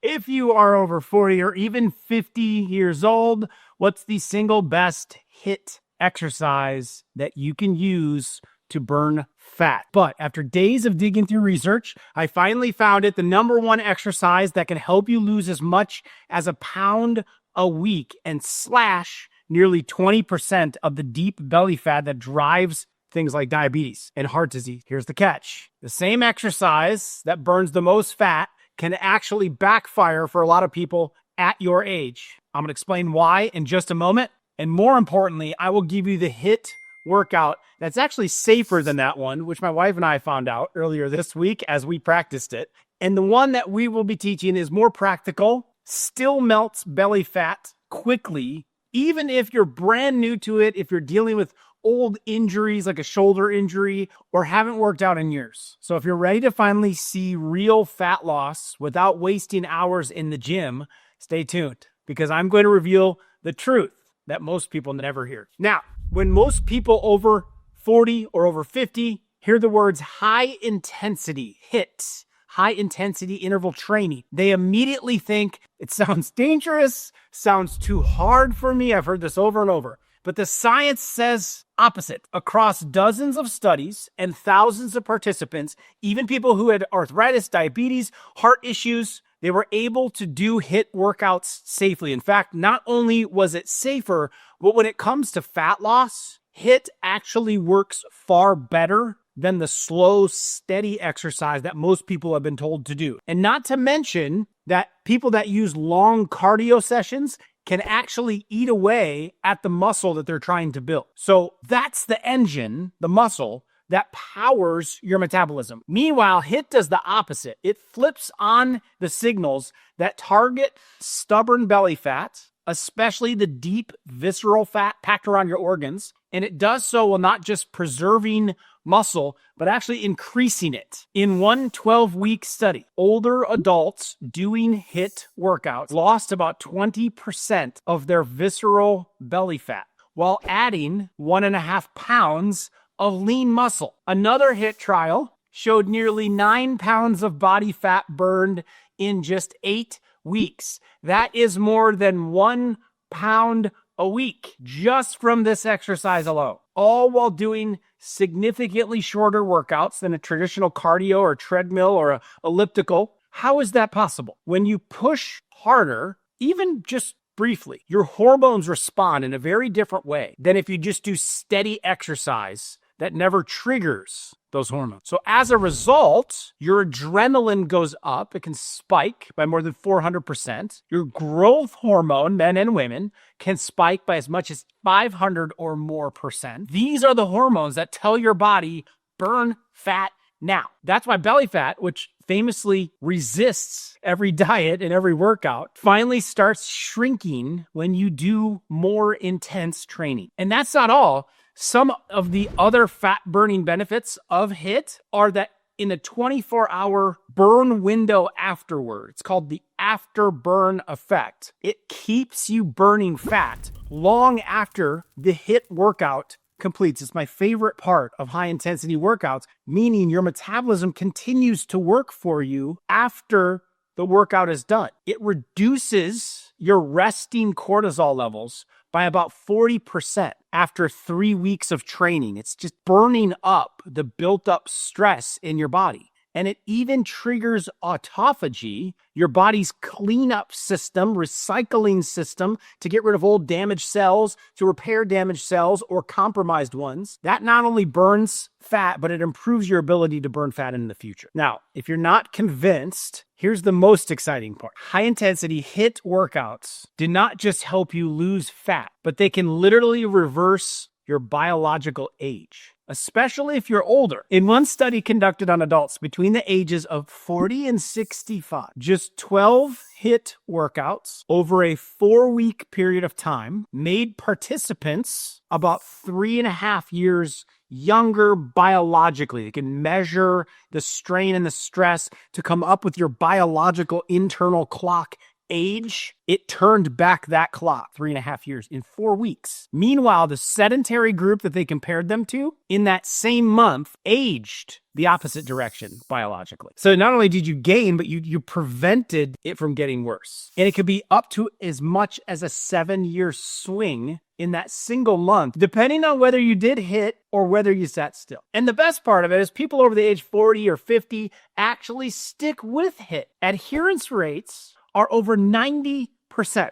If you are over 40 or even 50 years old, what's the single best HIIT exercise that you can use to burn fat? But after days of digging through research, I finally found it, the number one exercise that can help you lose as much as a pound a week and slash nearly 20% of the deep belly fat that drives things like diabetes and heart disease. Here's the catch. The same exercise that burns the most fat can actually backfire for a lot of people at your age. I'm going to explain why in just a moment. And more importantly, I will give you the HIIT workout that's actually safer than that one, which my wife and I found out earlier this week as we practiced it. And the one that we will be teaching is more practical, still melts belly fat quickly, even if you're brand new to it, if you're dealing with old injuries like a shoulder injury or haven't worked out in years. So if you're ready to finally see real fat loss without wasting hours in the gym, stay tuned because I'm going to reveal the truth that most people never hear. Now, when most people over 40 or over 50 hear the words high intensity HIIT, high intensity interval training, they immediately think it sounds dangerous, sounds too hard for me. I've heard this over and over. But the science says opposite. Across dozens of studies and thousands of participants, even people who had arthritis, diabetes, heart issues, they were able to do HIIT workouts safely. In fact, not only was it safer, but when it comes to fat loss, HIIT actually works far better than the slow, steady exercise that most people have been told to do. And not to mention that people that use long cardio sessions can actually eat away at the muscle that they're trying to build. So that's the engine, the muscle, that powers your metabolism. Meanwhile, HIIT does the opposite. It flips on the signals that target stubborn belly fat, especially the deep visceral fat packed around your organs. And it does so while not just preserving muscle, but actually increasing it. In one 12-week study, older adults doing HIIT workouts lost about 20% of their visceral belly fat while adding 1.5 pounds of lean muscle. Another HIIT trial showed nearly 9 pounds of body fat burned in just 8 weeks. That is more than 1 pound a week just from this exercise alone, all while doing significantly shorter workouts than a traditional cardio or treadmill or a elliptical. How is that possible? When you push harder, even just briefly, your hormones respond in a very different way than if you just do steady exercise that never triggers those hormones. So as a result, your adrenaline goes up. It can spike by more than 400%. Your growth hormone, men and women, can spike by as much as 500 or more percent. These are the hormones that tell your body, burn fat now. That's why belly fat, which famously resists every diet and every workout, finally starts shrinking when you do more intense training. And that's not all. Some of the other fat-burning benefits of HIIT are that in a 24-hour burn window afterward, it's called the after-burn effect. It keeps you burning fat long after the HIIT workout completes. It's my favorite part of high-intensity workouts, meaning your metabolism continues to work for you after the workout is done. It reduces your resting cortisol levels by about 40% after 3 weeks of training. It's just burning up the built up stress in your body. And it even triggers autophagy, your body's cleanup system, recycling system to get rid of old damaged cells, to repair damaged cells or compromised ones. That not only burns fat, but it improves your ability to burn fat in the future. Now, if you're not convinced, here's the most exciting part. High-intensity HIIT workouts do not just help you lose fat, but they can literally reverse your biological age, especially if you're older. In one study conducted on adults between the ages of 40 and 65, just 12 HIIT workouts over a 4-week period of time made participants about 3.5 years younger biologically. They can measure the strain and the stress to come up with your biological internal clock age, it turned back that clock 3.5 years in 4 weeks. Meanwhile, the sedentary group that they compared them to in that same month aged the opposite direction biologically. So not only did you gain, but you prevented it from getting worse. And it could be up to as much as a 7-year swing in that single month, depending on whether you did HIIT or whether you sat still. And the best part of it is people over the age 40 or 50 actually stick with HIIT. Adherence rates are over 90%,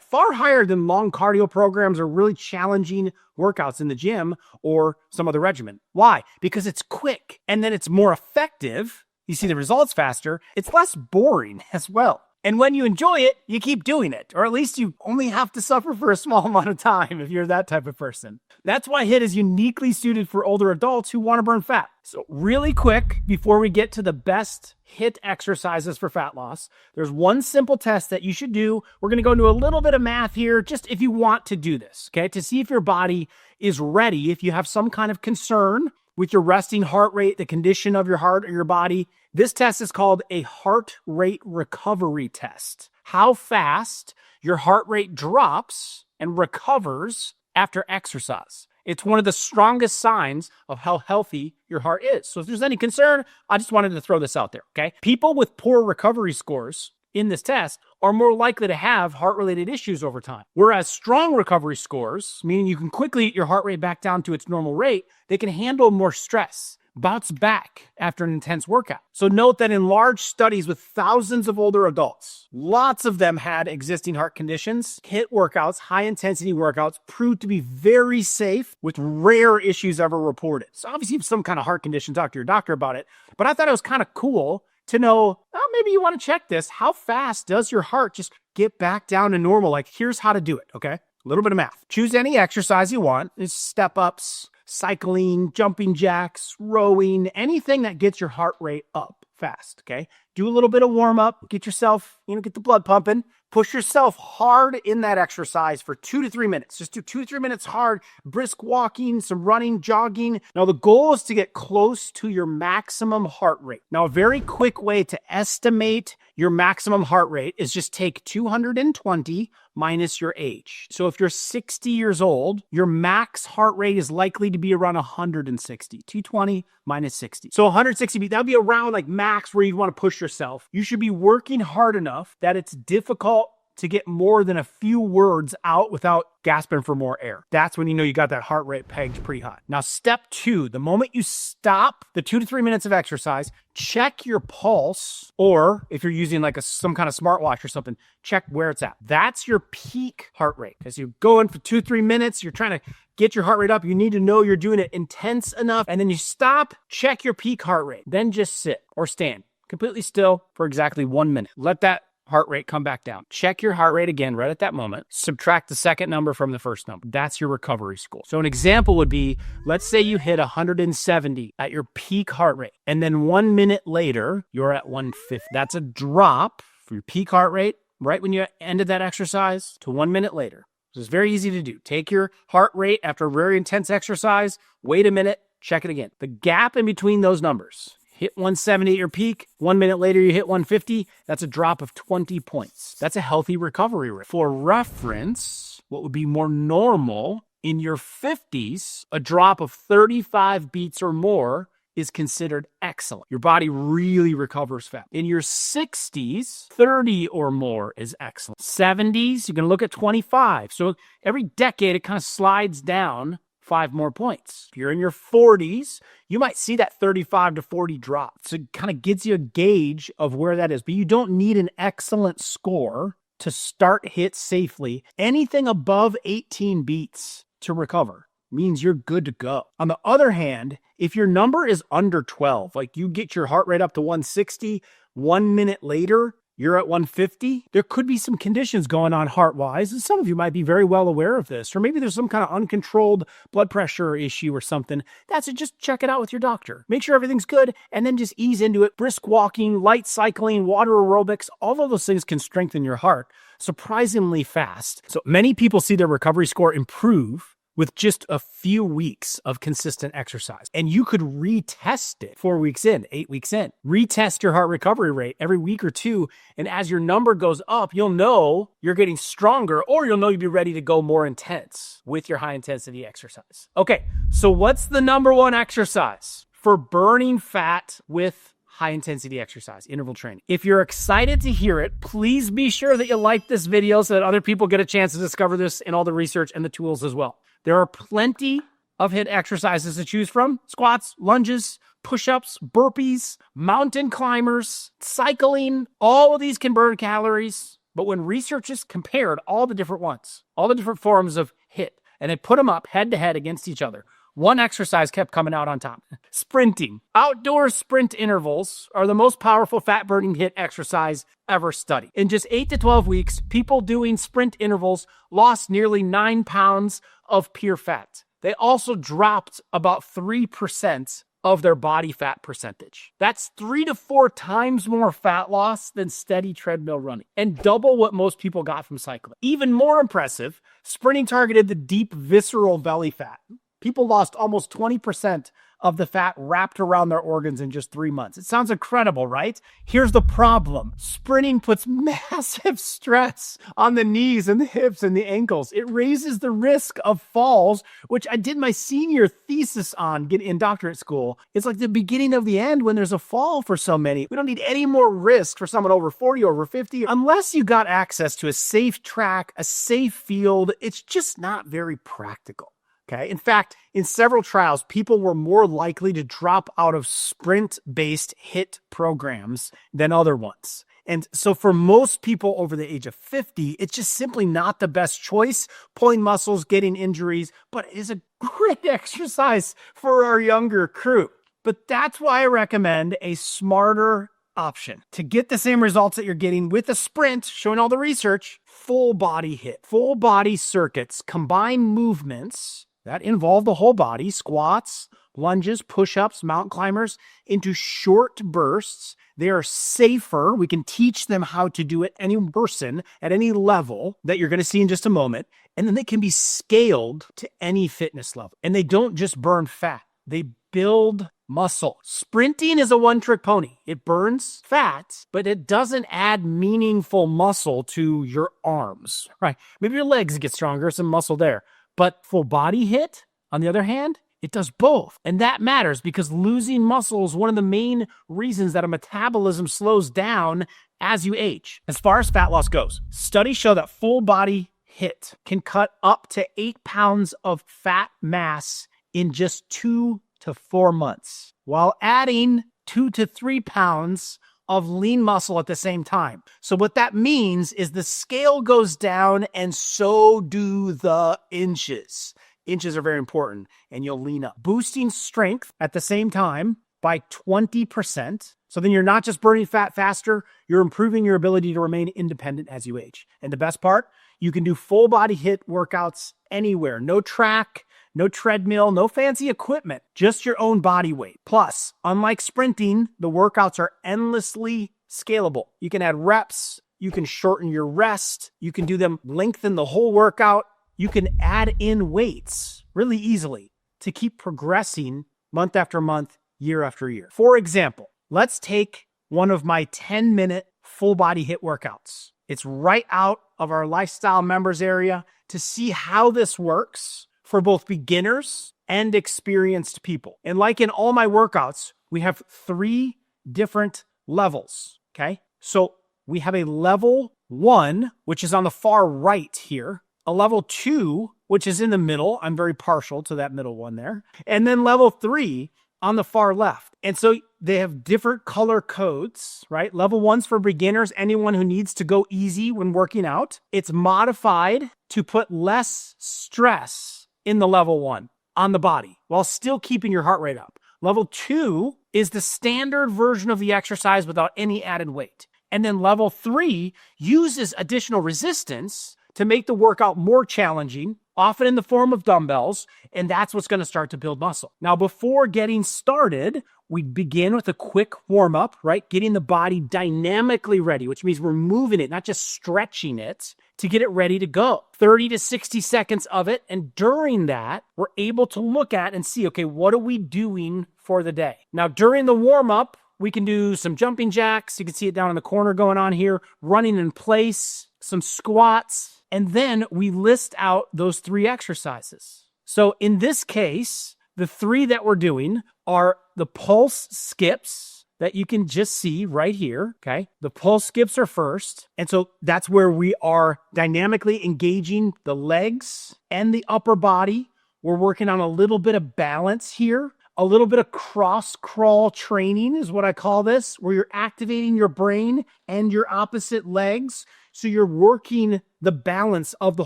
far higher than long cardio programs or really challenging workouts in the gym or some other regimen. Why? Because it's quick and then it's more effective. You see the results faster. It's less boring as well. And when you enjoy it, you keep doing it, or at least you only have to suffer for a small amount of time if you're that type of person. That's why HIIT is uniquely suited for older adults who want to burn fat. So really quick, before we get to the best HIIT exercises for fat loss, there's one simple test that you should do. We're going to go into a little bit of math here, just if you want to do this, okay? To see if your body is ready, if you have some kind of concern with your resting heart rate, the condition of your heart or your body. This test is called a heart rate recovery test. How fast your heart rate drops and recovers after exercise. It's one of the strongest signs of how healthy your heart is. So if there's any concern, I just wanted to throw this out there, okay? People with poor recovery scores in this test are more likely to have heart-related issues over time. Whereas strong recovery scores, meaning you can quickly get your heart rate back down to its normal rate, they can handle more stress, bounce back after an intense workout. So note that in large studies with thousands of older adults, lots of them had existing heart conditions. HIIT workouts, high-intensity workouts, proved to be very safe with rare issues ever reported. So obviously, if you have some kind of heart condition, talk to your doctor about it. But I thought it was kind of cool to know, oh, maybe you want to check this. How fast does your heart just get back down to normal? Like, here's how to do it, okay? A little bit of math. Choose any exercise you want. It's step-ups, cycling, jumping jacks, rowing, anything that gets your heart rate up fast, okay? Do a little bit of warm-up. Get yourself, get the blood pumping. Push yourself hard in that exercise for 2 to 3 minutes. Just do 2 to 3 minutes hard, brisk walking, some running, jogging. Now, the goal is to get close to your maximum heart rate. Now, a very quick way to estimate your maximum heart rate is just take 220 minus your age. So if you're 60 years old, your max heart rate is likely to be around 160. 220 minus 60. So 160, that would be around like max where you want to push yourself. You should be working hard enough that it's difficult to get more than a few words out without gasping for more air. That's when you know you got that heart rate pegged pretty high. Now, step 2, the moment you stop the 2 to 3 minutes of exercise, check your pulse, or if you're using like some kind of smartwatch or something, check where it's at. That's your peak heart rate. As you go in for 2 to 3 minutes, you're trying to get your heart rate up. You need to know you're doing it intense enough, and then you stop, check your peak heart rate, then just sit or stand completely still for exactly 1 minute. Let that heart rate come back down. Check your heart rate again right at that moment. Subtract the second number from the first number. That's your recovery score. So an example would be, let's say you hit 170 at your peak heart rate, and then 1 minute later, you're at 150. That's a drop for your peak heart rate right when you ended that exercise to 1 minute later. So it's very easy to do. Take your heart rate after a very intense exercise, wait a minute, check it again. The gap in between those numbers, hit 170 at your peak, 1 minute later you hit 150, that's a drop of 20 points. That's a healthy recovery rate. For reference, what would be more normal in your 50s, a drop of 35 beats or more is considered excellent. Your body really recovers fast. In your 60s, 30 or more is excellent. 70s, you can look at 25. So every decade, it kind of slides down 5 more points. If you're in your 40s, you might see that 35 to 40 drop. So it kind of gives you a gauge of where that is. But you don't need an excellent score to start HIIT safely. Anything above 18 beats to recover means you're good to go. On the other hand, if your number is under 12, like you get your heart rate up to 160, 1 minute later, you're at 150, there could be some conditions going on heart-wise, and some of you might be very well aware of this, or maybe there's some kind of uncontrolled blood pressure issue or something. That's it. Just check it out with your doctor. Make sure everything's good, and then just ease into it. Brisk walking, light cycling, water aerobics, all of those things can strengthen your heart surprisingly fast. So many people see their recovery score improve with just a few weeks of consistent exercise. And you could retest it 4 weeks in, 8 weeks in. Retest your heart recovery rate every week or two. And as your number goes up, you'll know you're getting stronger, or you'll know you'll be ready to go more intense with your high intensity exercise. Okay, so what's the number one exercise for burning fat with high intensity exercise, interval training? If you're excited to hear it, please be sure that you like this video so that other people get a chance to discover this and all the research and the tools as well. There are plenty of HIIT exercises to choose from: squats, lunges, push-ups, burpees, mountain climbers, cycling. All of these can burn calories. But when researchers compared all the different ones, all the different forms of HIIT, and they put them up head to head against each other, one exercise kept coming out on top: sprinting. Outdoor sprint intervals are the most powerful fat-burning HIIT exercise ever studied. In just 8 to 12 weeks, people doing sprint intervals lost nearly 9 pounds of pure fat. They also dropped about 3% of their body fat percentage. That's 3 to 4 times more fat loss than steady treadmill running, and double what most people got from cycling. Even more impressive, sprinting targeted the deep visceral belly fat. People lost almost 20% of the fat wrapped around their organs in just 3 months. It sounds incredible, right? Here's the problem. Sprinting puts massive stress on the knees and the hips and the ankles. It raises the risk of falls, which I did my senior thesis on in doctorate school. It's like the beginning of the end when there's a fall for so many. We don't need any more risk for someone over 40, over 50, unless you got access to a safe track, a safe field. It's just not very practical. Okay. In fact, in several trials, people were more likely to drop out of sprint-based HIIT programs than other ones. And so for most people over the age of 50, it's just simply not the best choice, pulling muscles, getting injuries, but it is a great exercise for our younger crew. But that's why I recommend a smarter option to get the same results that you're getting with a sprint, showing all the research: full body HIIT. Full body circuits combine movements that involve the whole body, squats, lunges, push-ups, mountain climbers, into short bursts. They are safer. We can teach them how to do it, any person at any level that you're going to see in just a moment. And then they can be scaled to any fitness level. And they don't just burn fat, they build muscle. Sprinting is a one-trick pony. It burns fat, but it doesn't add meaningful muscle to your arms, right? Maybe your legs get stronger, some muscle there. But full body HIIT, on the other hand, it does both. And that matters because losing muscle is one of the main reasons that a metabolism slows down as you age. As far as fat loss goes, studies show that full body HIIT can cut up to 8 pounds of fat mass in just 2 to 4 months, while adding 2 to 3 pounds of lean muscle at the same time. So what that means is the scale goes down and so do the inches. Inches are very important, and you'll lean up. Boosting strength at the same time by 20%. So then you're not just burning fat faster, you're improving your ability to remain independent as you age. And the best part, you can do full body HIIT workouts anywhere. No track, no treadmill, no fancy equipment, just your own body weight. Plus, unlike sprinting, the workouts are endlessly scalable. You can add reps, you can shorten your rest, you can do them, lengthen the whole workout. You can add in weights really easily to keep progressing month after month, year after year. For example, let's take one of my 10-minute full body HIIT workouts. It's right out of our lifestyle members area to see how this works for both beginners and experienced people. And like in all my workouts, we have 3 different levels, okay? So we have a level 1, which is on the far right here, a level 2, which is in the middle. I'm very partial to that middle one there. And then level 3 on the far left. And so they have different color codes, right? Level 1's for beginners, anyone who needs to go easy when working out. It's modified to put less stress in the level 1 on the body while still keeping your heart rate up. Level 2 is the standard version of the exercise without any added weight. And then level 3 uses additional resistance to make the workout more challenging, often in the form of dumbbells, and that's what's going to start to build muscle. Now, before getting started, we begin with a quick warm-up, right? Getting the body dynamically ready, which means we're moving it, not just stretching it. to get it ready to go. 30 to 60 seconds of it. And during that, we're able to look at and see, okay, what are we doing for the day? Now, during the warm-up, we can do some jumping jacks. You can see it down in the corner going on here, running in place, some squats, and then we list out those 3 exercises. So in this case, the 3 that we're doing are the pulse skips that you can just see right here, okay? The pulse skips are first, and so that's where we are dynamically engaging the legs and the upper body. We're working on a little bit of balance here. A little bit of cross crawl training is what I call this, where you're activating your brain and your opposite legs. So you're working the balance of the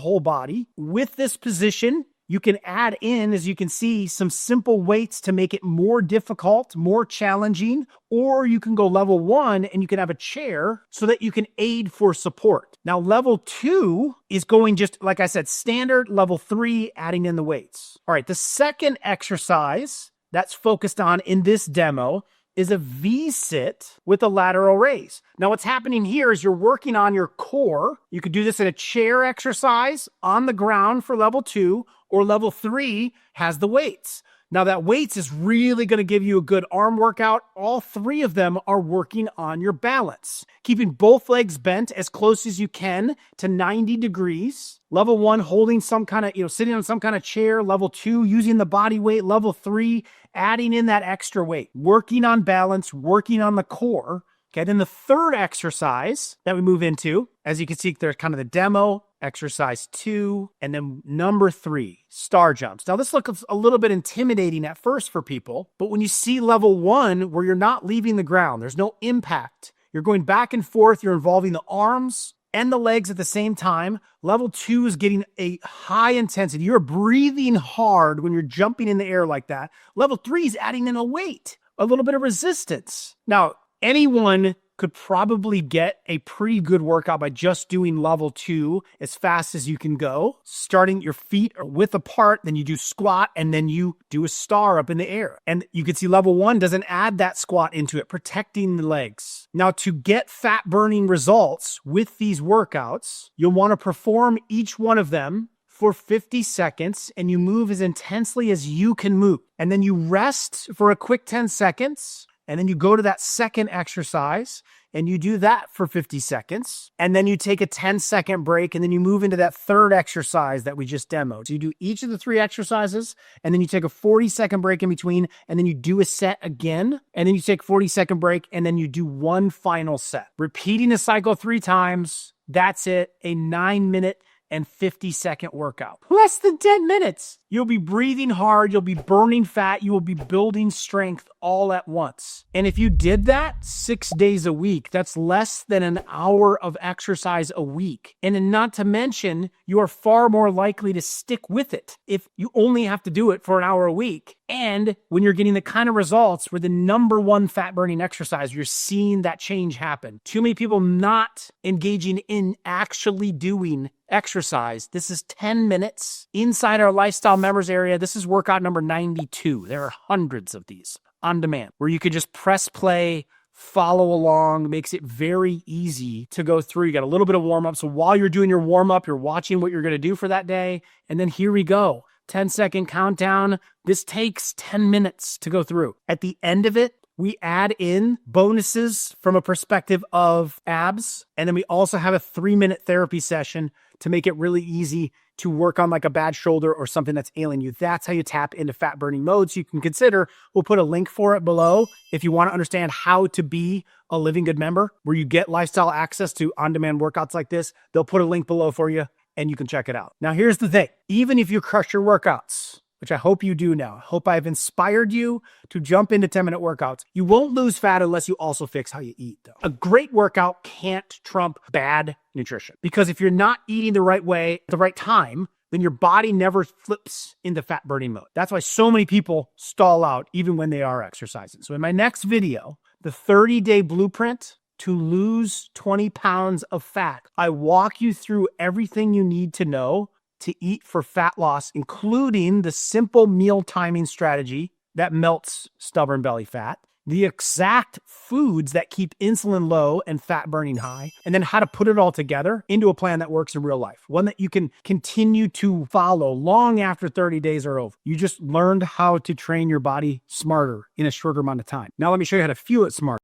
whole body. With this position, you can add in, as you can see, some simple weights to make it more difficult, more challenging, or you can go level 1 and you can have a chair so that you can aid for support. Now, level 2 is going just, like I said, standard. Level 3, adding in the weights. All right, the second exercise that's focused on in this demo is a V-sit with a lateral raise. Now, what's happening here is you're working on your core. You could do this in a chair exercise on the ground for level 2, or level 3 has the weights. Now, that weights is really going to give you a good arm workout. All 3 of them are working on your balance, keeping both legs bent as close as you can to 90 degrees. Level 1, holding some kind of, sitting on some kind of chair. Level 2, using the body weight. Level 3, adding in that extra weight, working on balance, working on the core. Okay, then the third exercise that we move into, as you can see, there's kind of the demo, exercise 2, and then number 3, star jumps. Now, this looks a little bit intimidating at first for people, but when you see level 1, where you're not leaving the ground, there's no impact, you're going back and forth, you're involving the arms and the legs at the same time. Level 2 is getting a high intensity. You're breathing hard when you're jumping in the air like that. Level 3 is adding in a weight, a little bit of resistance. Now, anyone could probably get a pretty good workout by just doing level 2 as fast as you can go. Starting your feet are width apart, then you do squat, and then you do a star up in the air. And you can see level 1 doesn't add that squat into it, protecting the legs. Now, to get fat burning results with these workouts, you'll want to perform each one of them for 50 seconds, and you move as intensely as you can move. And then you rest for a quick 10 seconds. And then you go to that second exercise and you do that for 50 seconds. And then you take a 10-second break and then you move into that third exercise that we just demoed. So you do each of the 3 exercises and then you take a 40-second break in between and then you do a set again. And then you take a 40-second break and then you do one final set. Repeating the cycle 3 times. That's it. A 9-minute and 50-second workout. Less than 10 minutes. You'll be breathing hard. You'll be burning fat. You will be building strength all at once. And if you did that 6 days a week, that's less than an hour of exercise a week. And not to mention, you are far more likely to stick with it if you only have to do it for an hour a week. And when you're getting the kind of results where the number 1 fat burning exercise, you're seeing that change happen. Too many people not engaging in actually doing exercise. This is 10 minutes inside our lifestyle members area. This is workout number 92. There are hundreds of these on demand where you could just press play, follow along. Makes it very easy to go through. You got a little bit of warm up. So while you're doing your warm up, you're watching what you're going to do for that day. And then here we go. 10-second countdown. This takes 10 minutes to go through. At the end of it, we add in bonuses from a perspective of abs. And then we also have a 3-minute therapy session to make it really easy to work on like a bad shoulder or something that's ailing you. That's how you tap into fat burning modes. You can consider, we'll put a link for it below if you want to understand how to be a Livingood member where you get lifestyle access to on-demand workouts like this. They'll put a link below for you and you can check it out. Now, here's the thing. Even if you crush your workouts, which I hope you do now, I hope I've inspired you to jump into 10-minute workouts. You won't lose fat unless you also fix how you eat, though. A great workout can't trump bad nutrition because if you're not eating the right way at the right time, then your body never flips into fat burning mode. That's why so many people stall out even when they are exercising. So in my next video, the 30-day blueprint to lose 20 pounds of fat, I walk you through everything you need to know to eat for fat loss, including the simple meal timing strategy that melts stubborn belly fat, the exact foods that keep insulin low and fat burning high, and then how to put it all together into a plan that works in real life. One that you can continue to follow long after 30 days are over. You just learned how to train your body smarter in a shorter amount of time. Now let me show you how to fuel it smart.